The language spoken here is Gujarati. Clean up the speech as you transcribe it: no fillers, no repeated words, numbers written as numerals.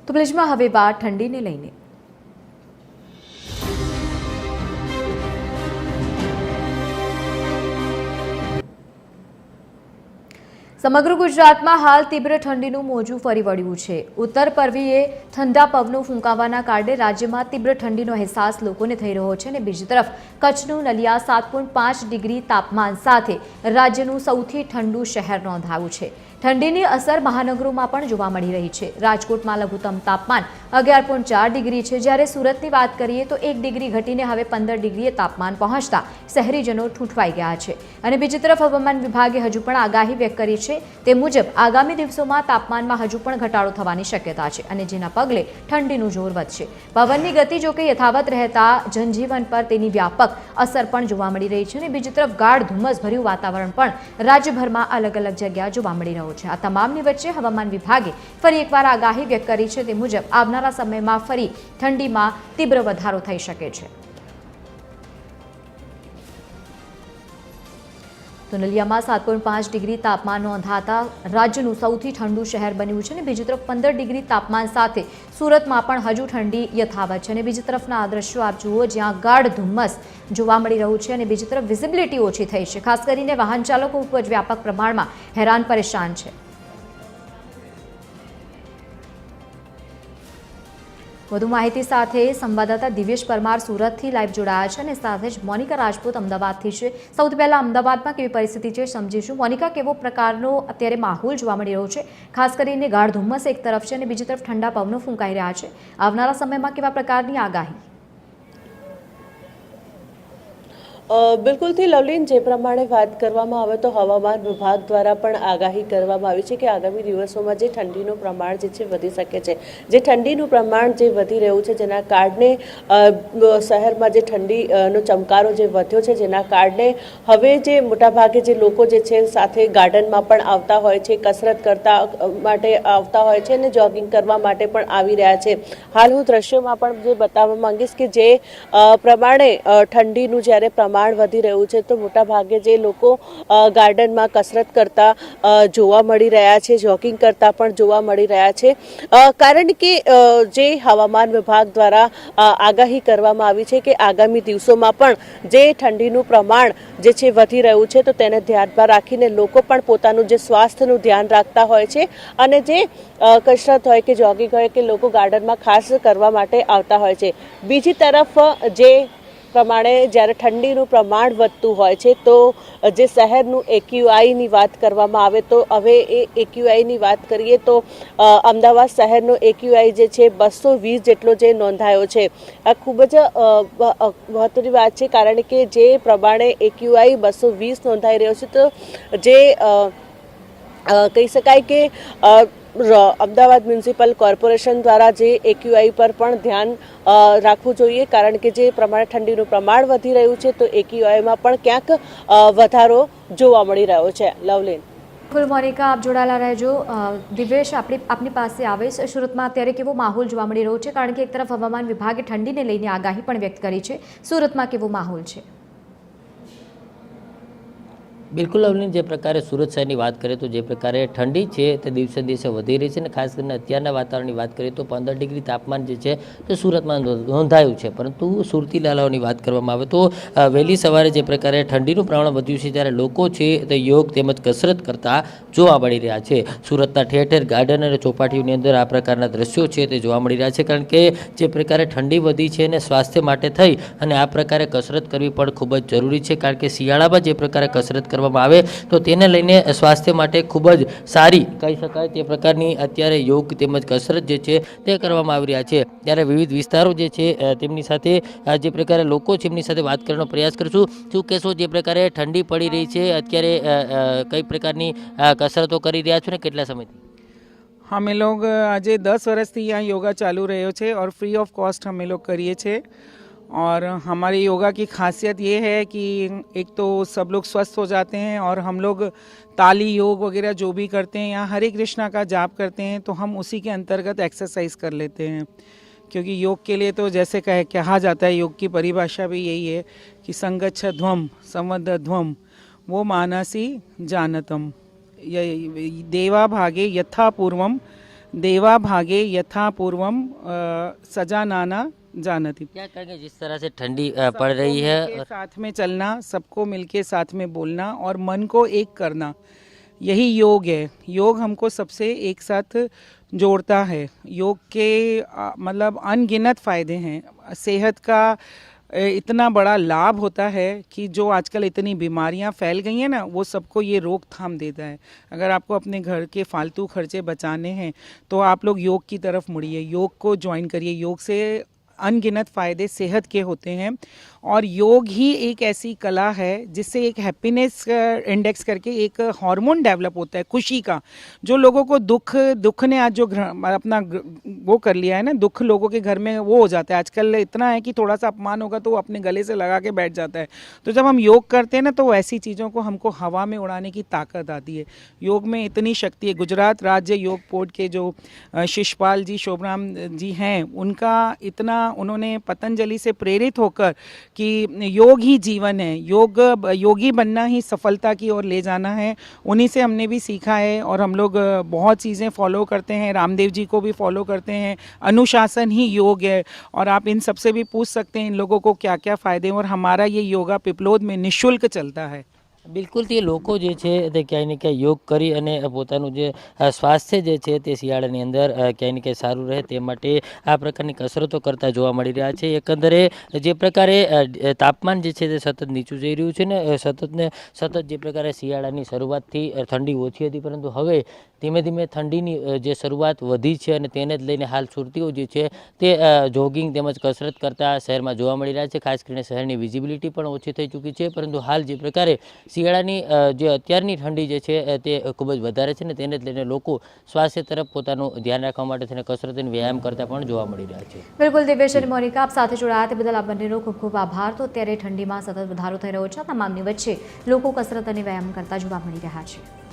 તો ભુજમાં હવે વાત ઠંડીને લઈને। સમગ્ર ગુજરાતમાં હાલ તીવ્ર ઠંડીનું મોજું ફરી વળ્યું છે। ઉત્તર પૂર્વીય ઠંડા પવનો ફૂંકાવાના કારણે રાજ્યમાં તીવ્ર ઠંડીનો અહેસાસ લોકોને થઈ રહ્યો છે અને બીજી તરફ કચ્છનું નલિયા 7.5 ડિગ્રી તાપમાન સાથે રાજ્યનું સૌથી ઠંડુ શહેર નોંધાયું છે। ઠંડીની અસર મહાનગરોમાં પણ જોવા મળી રહી છે। રાજકોટમાં લઘુત્તમ તાપમાન 11.4 ડિગ્રી છે, જ્યારે સુરતની વાત કરીએ તો 1 ડિગ્રી ઘટીને હવે 15 ડિગ્રીએ તાપમાન પહોંચતા શહેરીજનો ઠૂંઠવાઈ ગયા છે। અને બીજી તરફ હવામાન વિભાગે હજુ પણ આગાહી વ્યક્ત કરી છે। તે મુજબ આગામી દિવસોમાં તાપમાનમાં હજુ પણ ઘટાડો થવાની શક્યતા છે અને જેના પગલે ઠંડીનું જોર વધશે। પવનની ગતિ જોકે યથાવત રહેતા જનજીવન પર તેની વ્યાપક અસર પણ જોવા મળી રહી છે અને બીજી તરફ ગાઢ ધુમ્મસભર્યું વાતાવરણ પણ રાજ્યભરમાં અલગ અલગ જગ્યા જોવા મળી રહ્યું છે। આ તમામની વચ્ચે હવામાન વિભાગે ફરી એકવાર આગાહી વ્યક્ત કરી છે। તે મુજબ આવનારા સમયમાં ફરી ઠંડીમાં તીવ્ર વધારો થઈ શકે છે। તો નલિયામાં 7.5 ડિગ્રી તાપમાન નોંધાતા રાજ્યનું સૌથી ઠંડુ શહેર બન્યું છે અને બીજી તરફ 15 ડિગ્રી તાપમાન સાથે સુરતમાં પણ હજુ ઠંડી યથાવત છે અને બીજી તરફના આ દ્રશ્યો આપ જુઓ, જ્યાં ગાઢ ધુમ્મસ જોવા મળી રહ્યું છે અને બીજી તરફ વિઝિબિલિટી ઓછી થઈ છે। ખાસ કરીને વાહન ચાલકો ખૂબ જ વ્યાપક પ્રમાણમાં હેરાન પરેશાન છે। વધુ માહિતી સાથે સંવાદદાતા દિવ્યેશ પરમાર સુરતથી લાઈવ જોડાયા છે અને સાથે જ મોનિકા રાજપૂત અમદાવાદથી છે। સૌથી પહેલા અમદાવાદમાં કેવી પરિસ્થિતિ છે સમજીશું। મોનિકા, કેવો પ્રકારનો અત્યારે માહોલ જોવા મળી રહ્યો છે? ખાસ કરીને ગાઢ ધુમ્મસ એક તરફ છે અને બીજી તરફ ઠંડા પવનો ફૂંકાઈ રહ્યા છે। આવનારા સમયમાં કેવા પ્રકારની આગાહી? બિલકુલ થી લવલીન, જે પ્રમાણે વાત કરવામાં આવે તો હવામાન વિભાગ દ્વારા પણ આગાહી કરવામાં આવી છે કે આગામી દિવસોમાં જે ઠંડીનું પ્રમાણ જે છે વધી શકે છે। જે ઠંડીનું પ્રમાણ જે વધી રહ્યું છે જેના કારણે શહેરમાં જે ઠંડીનો ચમકારો જે વધ્યો છે, જેના કારણે હવે જે મોટાભાગે જે લોકો જે છે સાથે ગાર્ડનમાં પણ આવતા હોય છે, કસરત કરતા માટે આવતા હોય છે અને જોગિંગ કરવા માટે પણ આવી રહ્યા છે। હાલ હું દ્રશ્યોમાં પણ જે બતાવવા માંગીશ કે જે પ્રમાણે ઠંડીનું જ્યારે પ્રમાણ વધી રહ્યું છે તો મોટાભાગે જે લોકો ગાર્ડનમાં કસરત કરતા જોવા મળી રહ્યા છે, જોગિંગ કરતા પણ જોવા મળી રહ્યા છે। કારણ કે જે હવામાન વિભાગ દ્વારા આગાહી કરવામાં આવી છે કે આગામી દિવસોમાં પણ જે ઠંડીનું પ્રમાણ જે છે વધી રહ્યું છે તો તેને ધ્યાનમાં રાખીને લોકો પણ પોતાનું જે સ્વાસ્થ્યનું ધ્યાન રાખતા હોય છે અને જે કસરત હોય કે જોગિંગ હોય કે લોકો ગાર્ડનમાં ખાસ કરવા માટે આવતા હોય છે। બીજી તરફ જે પ્રમાણે જ્યારે ઠંડીનું પ્રમાણ વધતું હોય છે તો જે શહેરનું એક્યુઆઈની વાત કરવામાં આવે તો હવે એ એક્યુઆઈની વાત કરીએ તો અમદાવાદ શહેરનો એક્યુઆઈ જે છે 220 જેટલો જે નોંધાયો છે। આ ખૂબ જ મહત્વની વાત છે, કારણ કે જે પ્રમાણે એક્યુઆઈ 220 નોંધાઈ રહ્યો છે તો જે કહી શકાય કે અમદાવાદ મ્યુનિસિપલ કોર્પોરેશન દ્વારા જે એક્યુઆઈ પર પણ ધ્યાન રાખવું જોઈએ, કારણ કે જે પ્રમાણે ઠંડીનું પ્રમાણ વધી રહ્યું છે તો એક્યુઆઈમાં પણ ક્યાંક વધારો જોવા મળી રહ્યો છે। લવલીન, બિલકુલ મોનિકા, આપ જોડાયેલા રહેજો। દિવ્યેશ, આપની પાસે આવે છે। સુરતમાં અત્યારે કેવો માહોલ જોવા મળી રહ્યો છે? કારણ કે એક તરફ હવામાન વિભાગે ઠંડીને લઈને આગાહી પણ વ્યક્ત કરી છે। સુરતમાં કેવો માહોલ છે? બિલકુલ લવલીન, જે પ્રકારે સુરત શહેરની વાત કરીએ તો જે પ્રકારે ઠંડી છે તે દિવસે દિવસે વધી રહી છે અને ખાસ કરીને અત્યારના વાતાવરણની વાત કરીએ તો 15 ડિગ્રી તાપમાન જે છે તે સુરતમાં નોંધાયું છે। પરંતુ સુરતી લાલાઓની વાત કરવામાં આવે તો વહેલી સવારે જે પ્રકારે ઠંડીનું પ્રમાણ વધ્યું છે ત્યારે લોકો છે તે યોગ તેમજ કસરત કરતા જોવા મળી રહ્યા છે। સુરતના ઠેર ઠેર ગાર્ડન અને ચોપાટીઓની અંદર આ પ્રકારના દ્રશ્યો છે તે જોવા મળી રહ્યા છે, કારણ કે જે પ્રકારે ઠંડી વધી છે અને સ્વાસ્થ્ય માટે થઈ અને આ પ્રકારે કસરત કરવી પણ ખૂબ જ જરૂરી છે, કારણ કે શિયાળામાં જે પ્રકારે કસરત કરવામાં આવે તો તેને લઈને સ્વાસ્થ્ય માટે ખૂબ જ સારી કહી શકાય તે પ્રકારની અત્યારે યોગ તેમજ કસરત જે છે તે કરવામાં આવી રહ્યા છે। ત્યારે વિવિધ વિસ્તારો જે છે તેમની સાથે જે પ્રકારે લોકો છે એમની સાથે વાત કરવાનો પ્રયાસ કરીશું। શું કહેશો, જે પ્રકારે ઠંડી પડી રહી છે અત્યારે કઈ પ્રકારની કસરતો કરી રહ્યા છો ને કેટલા સમયથી? हम लोग आज 10 वर्ष थी यहाँ योगा चालू रहे छे और फ्री ऑफ कॉस्ट हम लोग करिए छे। और हमारी योगा की खासियत ये है कि एक तो सब लोग स्वस्थ हो जाते हैं और हम लोग ताली योग वगैरह जो भी करते हैं, यहाँ हरे कृष्णा का जाप करते हैं तो हम उसी के अंतर्गत एक्सरसाइज कर लेते हैं। क्योंकि योग के लिए तो जैसे कहा जाता है, योग की परिभाषा भी यही है कि संगच्छध्वम संवदध्वम वो मानसी जानतम देवा भागे यथा पूर्वम देवा भागे यथा पूर्वम सजा नाना जानती। क्या कहेंगे जिस तरह से ठंडी पड़ रही है सबको मिलके साथ में चलना, सबको मिलके साथ में बोलना और मन को एक करना, यही योग है। योग हमको सबसे एक साथ जोड़ता है। योग के मतलब अनगिनत फायदे हैं। सेहत का इतना बड़ा लाभ होता है कि जो आजकल इतनी बीमारियां फैल गई हैं ना, वो सबको ये रोकथाम देता है। अगर आपको अपने घर के फालतू खर्चे बचाने हैं तो आप लोग योग की तरफ मुड़िए, योग को ज्वाइन करिए। योग से अनगिनत फ़ायदे सेहत के होते हैं और योग ही एक ऐसी कला है जिससे एक हैप्पीनेस इंडेक्स करके एक हार्मोन डेवलप होता है खुशी का। जो लोगों को दुख ने आज जो अपना वो कर लिया है ना, दुख लोगों के घर में वो हो जाता है। आजकल इतना है कि थोड़ा सा अपमान होगा तो वो अपने गले से लगा के बैठ जाता है। तो जब हम योग करते हैं ना तो ऐसी चीज़ों को हमको हवा में उड़ाने की ताकत आती है। योग में इतनी शक्ति है। गुजरात राज्य योग बोर्ड के जो शिषपाल जी शोभराम जी हैं, उनका इतना उन्होंने पतंजलि से प्रेरित होकर कि योग ही जीवन है, योगी बनना ही सफलता की ओर ले जाना है, उन्हीं से हमने भी सीखा है और हम लोग बहुत चीज़ें फॉलो करते हैं। रामदेव जी को भी फॉलो करते हैं। अनुशासन ही योग है और आप इन सबसे भी पूछ सकते हैं इन लोगों को क्या क्या फ़ायदे हैं। और हमारा ये योगा पिपलोद में निःशुल्क चलता है। બિલકુલ તે લોકો જે છે તે ક્યાંય ને ક્યાંય યોગ કરી અને પોતાનું જે સ્વાસ્થ્ય જે છે તે શિયાળાની અંદર ક્યાંય ને ક્યાંય સારું રહે તે માટે આ પ્રકારની કસરતો કરતા જોવા મળી રહ્યા છે. એકંદરે જે પ્રકારે તાપમાન જે છે તે સતત નીચું જઈ રહ્યું છે ને સતત જે પ્રકારે શિયાળાની શરૂઆતથી ઠંડી ઓછી હતી, પરંતુ હવે ધીમે ધીમે ઠંડીની જે શરૂઆત વધી છે અને તેને જ લઈને હાલ સુરતીઓ જે છે તે જોગિંગ તેમજ કસરત કરતા શહેરમાં જોવા મળી રહ્યા છે. ખાસ કરીને શહેરની વિઝિબિલિટી પણ ઓછી થઈ ચૂકી છે, પરંતુ હાલ જે પ્રકારે શિયાળાની જે અત્યારની ઠંડી જે છે તે ખૂબ જ વધારે છે ને તેને જ લઈને લોકો સ્વાસ્થ્ય તરફ પોતાનું ધ્યાન રાખવા માટે થઈને કસરત અને વ્યાયામ કરતા પણ જોવા મળી રહ્યા છે. બિલકુલ દિવ્યેશ અને મોનિકા, આપ સાથે જોડાયા તે બદલ આપ બંનેનો ખૂબ ખૂબ આભાર. તો અત્યારે ઠંડીમાં સતત વધારો થઈ રહ્યો છે, તમામની વચ્ચે લોકો કસરત અને વ્યાયામ કરતા જોવા મળી રહ્યા છે.